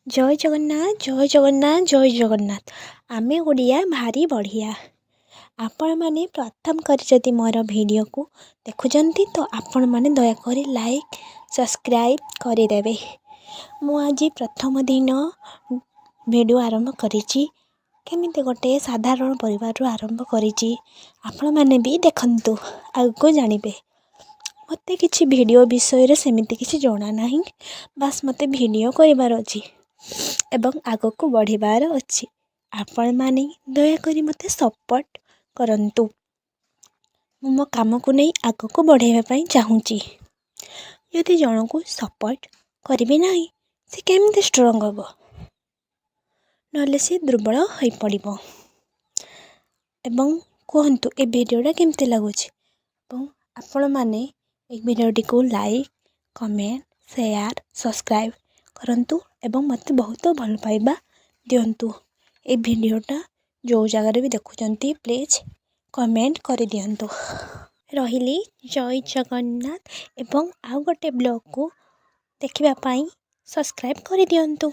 जय जगन्नाथ जय जगन्नाथ जय जगन्नाथ। आमे ओडिया भारी बढ़िया। आपण माने प्रथम कर जदि मोर वीडियो को देखुचंती तो आपण माने दयाकोरी लाइक सब्सक्राइब करदेवे। मु आज प्रथम दिन वीडियो आरंभ करिछि। केमिते गोटे साधारण परिवार आरंभ करिछि। आपण माने भी देखंतु आगो जानिबे। मते किछि वीडियो विषय रे सेमिति किछि जणा नाही। बास मते वीडियो करिवार अछि एवं आगो को बढ़िबार अछि। आपण माने दयाकोरी मते सपोर्ट करंतु। मो काम को नहीं आगो को बढ़ाइबा पई चाहूची। यदि जण को सपोर्ट करिबे नाही से केमिते स्ट्रांग हबो, नले से दुर्बल होई पड़िबो। एवं कहंतु ए वीडियोटा केमिते लागुची एवं आपण माने ए वीडियोटी को लाइक कमेंट शेयर सब्सक्राइब करंतु एवं मते बहुत भल पाइबा दियंतु। ए वीडियोटा जो जगह भी देखुचंती प्लीज कमेंट कर दियंतु। रहिली जय जगन्नाथ एवं आउ गोटे ब्लॉग को देखिबा पाई सब्सक्राइब कर दियंतु।